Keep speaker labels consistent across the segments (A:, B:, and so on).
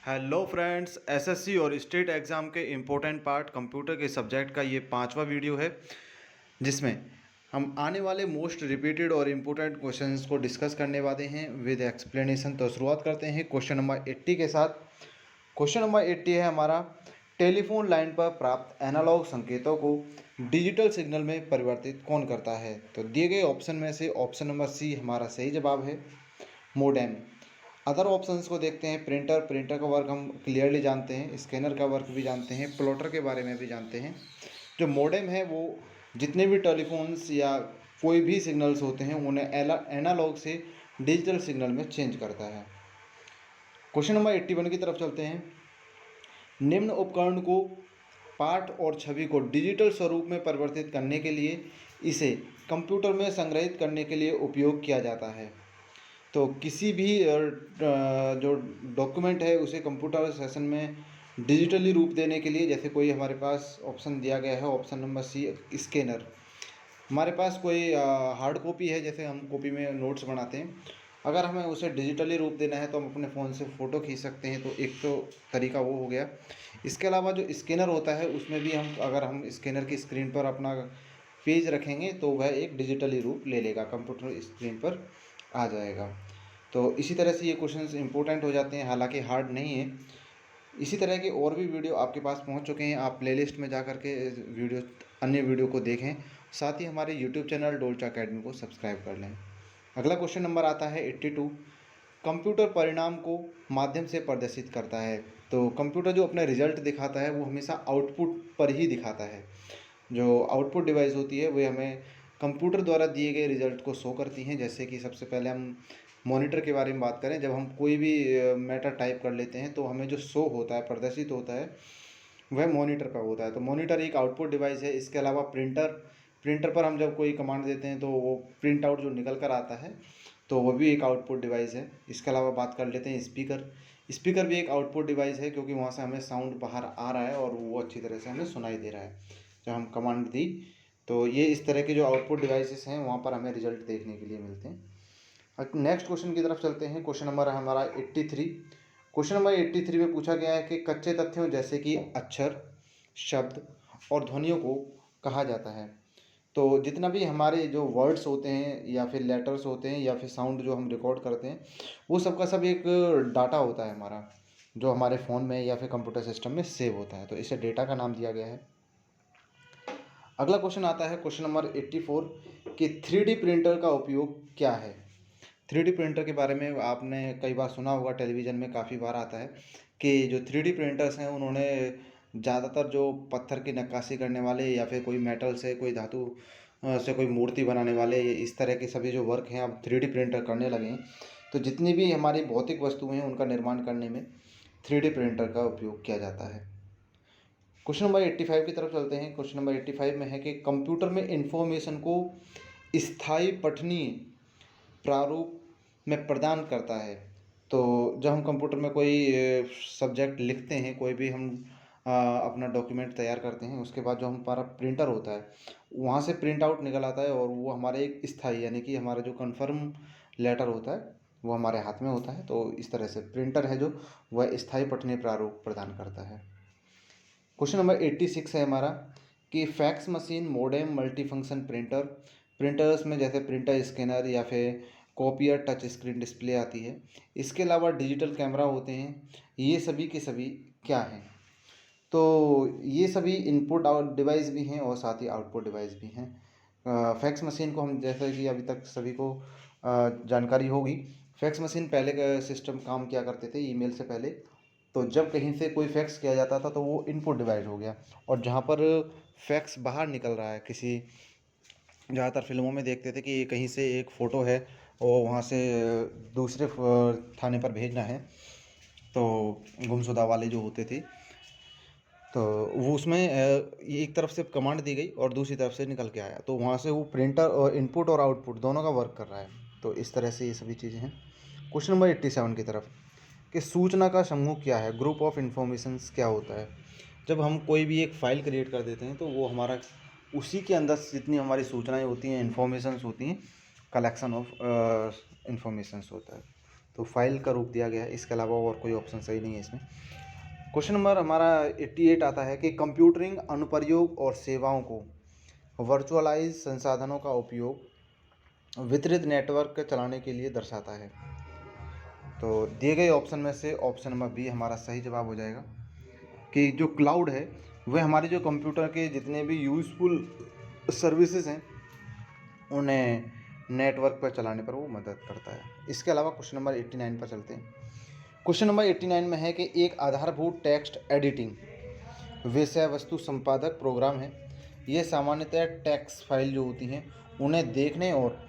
A: Hello friends, SSC और state exam के important part computer के सब्जेक्ट का ये 5वां वीडियो है, जिसमें हम आने वाले मोस्ट रिपीटेड और इम्पोर्टेंट क्वेश्चंस को डिस्कस करने वाले हैं विद एक्सप्लेनेशन। तो शुरुआत करते हैं क्वेश्चन नंबर 80 के साथ। क्वेश्चन नंबर 80 है हमारा, टेलीफोन लाइन पर प्राप्त एनालॉग संकेतों को डिजिटल सिग्नल में परिवर्तित कौन करता है? तो दिए गए ऑप्शन में से ऑप्शन नंबर सी हमारा सही जवाब है, मोडेम। अदर ऑप्शंस को देखते हैं। प्रिंटर का वर्क हम क्लियरली जानते हैं, स्कैनर का वर्क भी जानते हैं, प्लॉटर के बारे में भी जानते हैं। जो मोडेम है वो जितने भी टेलीफोन्स या कोई भी सिग्नल्स होते हैं उन्हें एनालॉग से डिजिटल सिग्नल में चेंज करता है। क्वेश्चन नंबर 81 की तरफ चलते हैं। निम्न उपकरण को पाठ और छवि को डिजिटल स्वरूप में परिवर्तित करने के लिए इसे कंप्यूटर में संग्रहित करने के लिए उपयोग किया जाता है। तो किसी भी जो डॉक्यूमेंट है उसे कंप्यूटर सेशन में डिजिटली रूप देने के लिए, जैसे कोई हमारे पास ऑप्शन दिया गया है ऑप्शन नंबर सी, स्कैनर। हमारे पास कोई हार्ड कॉपी है, जैसे हम कॉपी में नोट्स बनाते हैं, अगर हमें उसे डिजिटली रूप देना है तो हम अपने फ़ोन से फ़ोटो खींच सकते हैं। तो एक तो तरीका वो हो गया। इसके अलावा जो स्कैनर होता है उसमें भी अगर हम स्कैनर की स्क्रीन पर अपना पेज रखेंगे तो वह एक डिजिटली रूप ले लेगा, कंप्यूटर स्क्रीन पर आ जाएगा। तो इसी तरह से ये क्वेश्चंस इंपॉर्टेंट हो जाते हैं, हालांकि हार्ड नहीं है। इसी तरह के और भी वीडियो आपके पास पहुंच चुके हैं, आप प्लेलिस्ट में जा कर के अन्य वीडियो को देखें। साथ ही हमारे यूट्यूब चैनल डोलचा अकेडमी को सब्सक्राइब कर लें। अगला क्वेश्चन नंबर आता है 82। कंप्यूटर परिणाम को माध्यम से प्रदर्शित करता है। तो कंप्यूटर जो अपना रिजल्ट दिखाता है वो हमेशा आउटपुट पर ही दिखाता है। जो आउटपुट डिवाइस होती है वो हमें कंप्यूटर द्वारा दिए गए रिजल्ट को शो करती हैं। जैसे कि सबसे पहले हम मॉनिटर के बारे में बात करें, जब हम कोई भी मैटर टाइप कर लेते हैं तो हमें जो शो होता है, प्रदर्शित होता है, वह मॉनिटर का होता है। तो मॉनिटर एक आउटपुट डिवाइस है। इसके अलावा प्रिंटर पर हम जब कोई कमांड देते हैं तो वो प्रिंट आउट जो निकल कर आता है तो वो भी एक आउटपुट डिवाइस है। इसके अलावा बात कर लेते हैं स्पीकर भी एक आउटपुट डिवाइस है, क्योंकि वहाँ से हमें साउंड बाहर आ रहा है और वो अच्छी तरह से हमें सुनाई दे रहा है जब हम कमांड दी। तो ये इस तरह के जो आउटपुट डिवाइसेस हैं वहाँ पर हमें रिजल्ट देखने के लिए मिलते हैं। नेक्स्ट क्वेश्चन की तरफ चलते हैं। क्वेश्चन नंबर हमारा 83। क्वेश्चन नंबर 83 में पूछा गया है कि कच्चे तथ्यों जैसे कि अक्षर, शब्द और ध्वनियों को कहा जाता है। तो जितना भी हमारे जो वर्ड्स होते हैं या फिर लेटर्स होते हैं या फिर साउंड जो हम रिकॉर्ड करते हैं, वो सबका सब एक डाटा होता है हमारा, जो हमारे फ़ोन में या फिर कंप्यूटर सिस्टम में सेव होता है। तो इसे डेटा का नाम दिया गया है। अगला क्वेश्चन आता है क्वेश्चन नंबर 84 कि 3D प्रिंटर का उपयोग क्या है? 3D प्रिंटर के बारे में आपने कई बार सुना होगा, टेलीविज़न में काफ़ी बार आता है कि जो 3D प्रिंटर्स हैं उन्होंने ज़्यादातर जो पत्थर की नक्काशी करने वाले या फिर कोई मेटल से, कोई धातु से कोई मूर्ति बनाने वाले, इस तरह के सभी जो वर्क हैं अब 3D प्रिंटर करने लगे हैं। तो जितनी भी हमारी भौतिक वस्तुएं हैं उनका निर्माण करने में 3D प्रिंटर का उपयोग किया जाता है। क्वेश्चन नंबर 85 की तरफ चलते हैं। क्वेश्चन नंबर 85 में है कि कंप्यूटर में इंफॉर्मेशन को स्थायी पठनीय प्रारूप में प्रदान करता है। तो जब हम कंप्यूटर में कोई सब्जेक्ट लिखते हैं, कोई भी हम अपना डॉक्यूमेंट तैयार करते हैं, उसके बाद जो हमारा प्रिंटर होता है वहाँ से प्रिंट आउट निकल आता है और वो हमारे एक स्थायी, यानी कि हमारा जो कन्फर्म लेटर होता है वो हमारे हाथ में होता है। तो इस तरह से प्रिंटर है जो वह स्थायी पठनीय प्रारूप प्रदान करता है। क्वेश्चन नंबर 86 है हमारा कि fax machine, modem, multifunction printer, printers में जैसे प्रिंटर, स्कैनर या फिर कॉपियर, टच स्क्रीन डिस्प्ले आती है, इसके अलावा डिजिटल कैमरा होते हैं, ये सभी के सभी क्या हैं? तो ये सभी इनपुट आउट डिवाइस भी हैं और साथ ही आउटपुट डिवाइस भी हैं। फैक्स मशीन को हम, जैसे कि अभी तक सभी को जानकारी होगी, फैक्स मशीन पहले का सिस्टम काम किया करते थे ईमेल से पहले। तो जब कहीं से कोई फैक्स किया जाता था तो वो इनपुट डिवाइस हो गया, और जहाँ पर फैक्स बाहर निकल रहा है, किसी, ज़्यादातर फिल्मों में देखते थे कि कहीं से एक फ़ोटो है और वहाँ से दूसरे थाने पर भेजना है, तो गुमशुदा वाले जो होते थे, तो वो उसमें एक तरफ से कमांड दी गई और दूसरी तरफ से निकल के आया, तो वहाँ से वो प्रिंटर और इनपुट और आउटपुट दोनों का वर्क कर रहा है। तो इस तरह से ये सभी चीज़ें हैं। क्वेश्चन नंबर 87 की तरफ कि सूचना का समूह क्या है? ग्रुप ऑफ इंफॉर्मेशंस क्या होता है? जब हम कोई भी एक फ़ाइल क्रिएट कर देते हैं तो वो हमारा, उसी के अंदर जितनी हमारी सूचनाएं होती हैं, इन्फॉर्मेशंस होती हैं, कलेक्शन ऑफ इन्फॉर्मेशंस होता है। तो फाइल का रूप दिया गया है, इसके अलावा और कोई ऑप्शन सही नहीं है इसमें। क्वेश्चन नंबर हमारा 88 आता है कि कंप्यूटरिंग अनुप्रयोग और सेवाओं को वर्चुअलाइज संसाधनों का उपयोग वितरित नेटवर्क चलाने के लिए दर्शाता है। तो दिए गए ऑप्शन में से ऑप्शन नंबर बी हमारा सही जवाब हो जाएगा कि जो क्लाउड है वह हमारे जो कंप्यूटर के जितने भी यूज़फुल सर्विसेज हैं उन्हें नेटवर्क पर चलाने पर वो मदद करता है। इसके अलावा क्वेश्चन नंबर 89 पर चलते हैं। क्वेश्चन नंबर 89 में है कि एक आधारभूत टेक्स्ट एडिटिंग विषय वस्तु संपादक प्रोग्राम है। ये सामान्यतः टेक्स्ट फाइल जो होती हैं उन्हें देखने और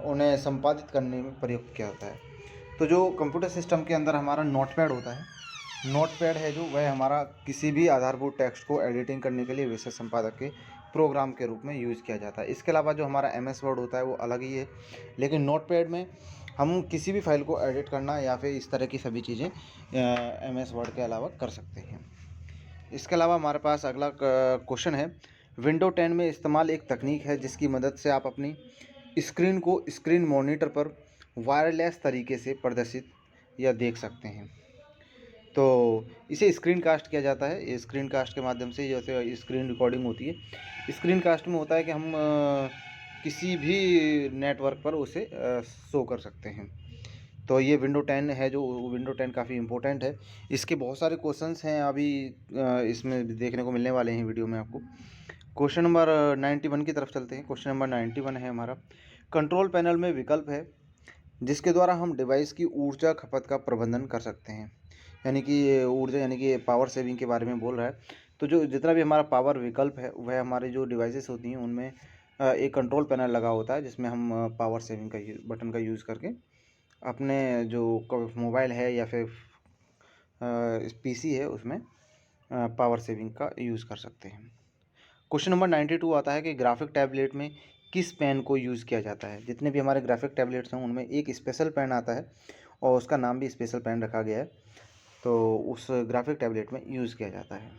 A: उन्हें संपादित करने में प्रयुक्त किया जाता है। तो जो कंप्यूटर सिस्टम के अंदर हमारा नोटपैड होता है, नोटपैड है जो वह हमारा किसी भी आधारभूत टेक्स्ट को एडिटिंग करने के लिए विषय संपादक के प्रोग्राम के रूप में यूज़ किया जाता है। इसके अलावा जो हमारा MS वर्ड होता है वो अलग ही है, लेकिन नोटपैड में हम किसी भी फाइल को एडिट करना या फिर इस तरह की सभी चीज़ें MS वर्ड के अलावा कर सकते हैं। इसके अलावा हमारे पास अगला क्वेश्चन है, विंडो 10 में इस्तेमाल एक तकनीक है जिसकी मदद से आप अपनी स्क्रीन को स्क्रीन मॉनिटर पर वायरलेस तरीके से प्रदर्शित या देख सकते हैं। तो इसे स्क्रीन कास्ट किया जाता है। स्क्रीन कास्ट के माध्यम से जैसे स्क्रीन रिकॉर्डिंग होती है, स्क्रीन कास्ट में होता है कि हम किसी भी नेटवर्क पर उसे शो कर सकते हैं। तो ये विंडो 10 है जो विंडो 10 काफ़ी इंपॉर्टेंट है। इसके बहुत सारे क्वेश्चंस हैं अभी इसमें देखने को मिलने वाले हैं वीडियो में आपको। क्वेश्चन नंबर 91 की तरफ चलते हैं। क्वेश्चन नंबर 91 है हमारा, कंट्रोल पैनल में विकल्प है जिसके द्वारा हम डिवाइस की ऊर्जा खपत का प्रबंधन कर सकते हैं। यानी कि ऊर्जा यानी कि पावर सेविंग के बारे में बोल रहा है। तो जो जितना भी हमारा पावर विकल्प है वह हमारे जो डिवाइसेस होती हैं उनमें एक कंट्रोल पैनल लगा होता है जिसमें हम पावर सेविंग का बटन का यूज़ करके अपने जो मोबाइल है या फिर PC है उसमें पावर सेविंग का यूज़ कर सकते हैं। क्वेश्चन नंबर 92 आता है कि ग्राफिक टैबलेट में किस पेन को यूज़ किया जाता है। जितने भी हमारे ग्राफिक टैबलेट्स हैं उनमें एक स्पेशल पेन आता है और उसका नाम भी स्पेशल पेन रखा गया है, तो उस ग्राफिक टैबलेट में यूज़ किया जाता है।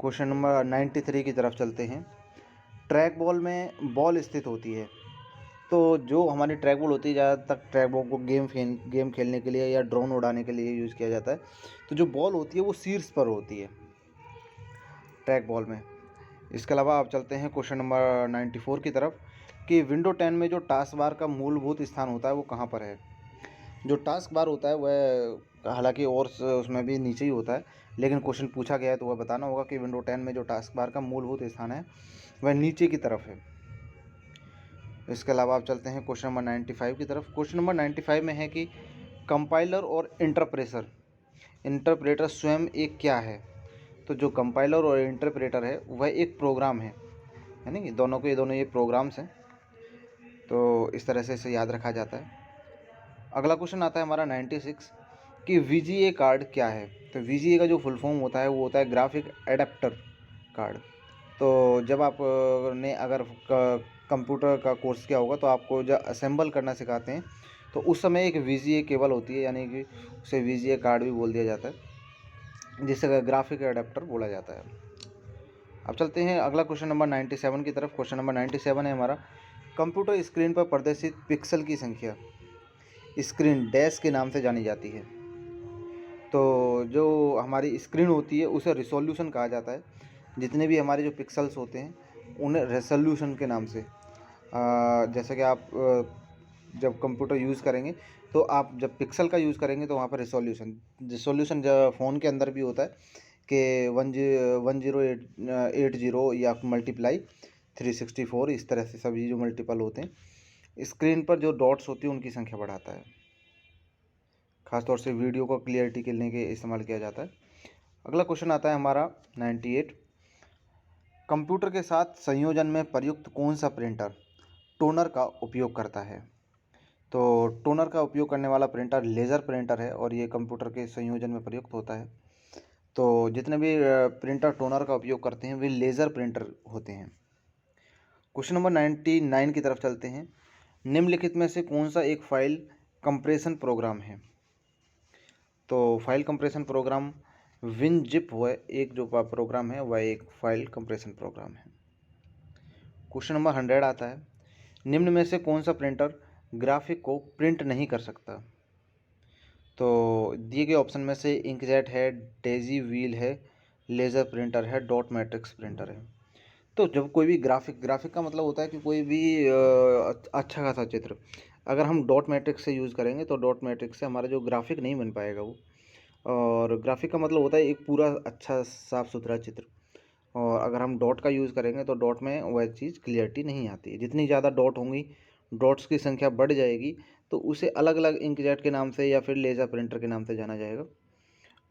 A: क्वेश्चन नंबर 93 की तरफ चलते हैं। ट्रैक बॉल में बॉल स्थित होती है, तो जो हमारी ट्रैक बॉल होती है ज़्यादातर ट्रैक बॉल को गेम खेलने के लिए या ड्रोन उड़ाने के लिए यूज़ किया जाता है। तो जो बॉल होती है वो शीर्ष पर होती है ट्रैक बॉल में। इसके अलावा आप चलते हैं क्वेश्चन नंबर 94 की तरफ कि विंडो 10 में जो टास्क बार का मूलभूत स्थान होता है वो कहाँ पर है। जो टास्क बार होता है वह हालांकि और उसमें भी नीचे ही होता है, लेकिन क्वेश्चन पूछा गया है तो वह बताना होगा कि विंडो 10 में जो टास्क बार का मूलभूत स्थान है वह नीचे की तरफ है। इसके अलावा आप चलते हैं क्वेश्चन नंबर 95 की तरफ। क्वेश्चन नंबर 95 में है कि कंपाइलर और इंटरप्रेटर स्वयं एक क्या है। तो जो कंपाइलर और इंटरप्रेटर है वह एक प्रोग्राम है, यानी कि ये दोनों ये प्रोग्राम्स हैं। तो इस तरह से इसे याद रखा जाता है। अगला क्वेश्चन आता है हमारा 96 कि VGA कार्ड क्या है। तो VGA का जो फुल फॉर्म होता है वो होता है ग्राफिक एडाप्टर कार्ड। तो जब आप ने अगर कंप्यूटर का कोर्स किया होगा तो आपको जब असेंबल करना सिखाते हैं तो उस समय एक VGA केबल होती है, यानी कि उसे VGA कार्ड भी बोल दिया जाता है, जिसे ग्राफिक एडाप्टर बोला जाता है। अब चलते हैं अगला क्वेश्चन नंबर 97 की तरफ। क्वेश्चन नंबर 97 है हमारा, कंप्यूटर स्क्रीन पर प्रदर्शित पिक्सल की संख्या स्क्रीन डैश के नाम से जानी जाती है। तो जो हमारी स्क्रीन होती है उसे रिसोल्यूशन कहा जाता है। जितने भी हमारे जो पिक्सल्स होते हैं उन्हें रेसोल्यूशन के नाम से जैसे कि आप जब कंप्यूटर यूज़ करेंगे तो आप जब पिक्सल का यूज़ करेंगे तो वहाँ पर रिसोल्यूशन जब फ़ोन के अंदर भी होता है कि 1080 या मल्टीप्लाई 364, इस तरह से सभी जो मल्टीपल होते हैं स्क्रीन पर जो डॉट्स होती है उनकी संख्या बढ़ाता है। खासतौर से वीडियो को क्लियरिटी के लिए इस्तेमाल किया जाता है। अगला क्वेश्चन आता है हमारा 98, कंप्यूटर के साथ संयोजन में प्रयुक्त कौन सा प्रिंटर टोनर का उपयोग करता है। तो टोनर का उपयोग करने वाला प्रिंटर लेज़र प्रिंटर है और ये कंप्यूटर के संयोजन में प्रयुक्त होता है। तो जितने भी प्रिंटर टोनर का उपयोग करते हैं वे लेज़र प्रिंटर होते हैं। क्वेश्चन नंबर 99 की तरफ चलते हैं। निम्नलिखित में से कौन सा एक फाइल कंप्रेशन प्रोग्राम है। तो फाइल कंप्रेशन प्रोग्राम WinZip हुआ एक जो प्रोग्राम है वह एक फाइल कंप्रेशन प्रोग्राम है। क्वेश्चन नंबर 100 आता है, निम्न में से कौन सा प्रिंटर ग्राफिक को प्रिंट नहीं कर सकता। तो दिए गए ऑप्शन में से इंकजेट है, डेजी व्हील है, लेज़र प्रिंटर है, डॉट मैट्रिक्स प्रिंटर है। तो जब कोई भी ग्राफिक का मतलब होता है कि कोई भी अच्छा खासा चित्र, अगर हम डॉट मैट्रिक्स से यूज़ करेंगे तो डॉट मैट्रिक्स से हमारा जो ग्राफिक नहीं बन पाएगा वो। और ग्राफिक का मतलब होता है एक पूरा अच्छा साफ़ सुथरा चित्र, और अगर हम डॉट का यूज़ करेंगे तो डॉट में वह चीज़ क्लियरिटी नहीं आती है। जितनी ज़्यादा डॉट होंगी, डॉट्स की संख्या बढ़ जाएगी, तो उसे अलग अलग इंकजेट के नाम से या फिर लेज़र प्रिंटर के नाम से जाना जाएगा।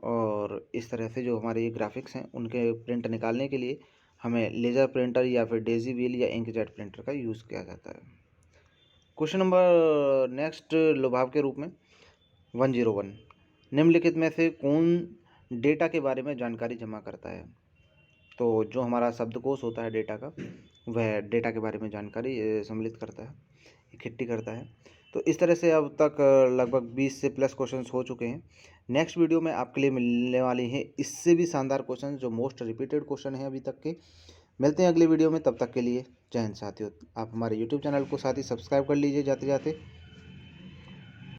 A: और इस तरह से जो हमारे ये ग्राफिक्स हैं उनके प्रिंट निकालने के लिए हमें लेज़र प्रिंटर या फिर डेजी व्हील या इंकजेट प्रिंटर का यूज़ किया जाता है। क्वेश्चन नंबर नेक्स्ट लुभाव के रूप में 101, निम्नलिखित में से कौन डेटा के बारे में जानकारी जमा करता है? तो जो हमारा शब्दकोश होता है डेटा का, वह डेटा के बारे में जानकारी सम्मिलित करता है, इकट्ठी करता है। तो इस तरह से अब तक लगभग 20 से प्लस क्वेश्चंस हो चुके हैं। नेक्स्ट वीडियो में आपके लिए मिलने वाले हैं इससे भी शानदार क्वेश्चन, जो मोस्ट रिपीटेड क्वेश्चन हैं अभी तक के। मिलते हैं अगले वीडियो में, तब तक के लिए जय हिंद साथियों। आप हमारे यूट्यूब चैनल को साथ ही सब्सक्राइब कर लीजिए जाते जाते।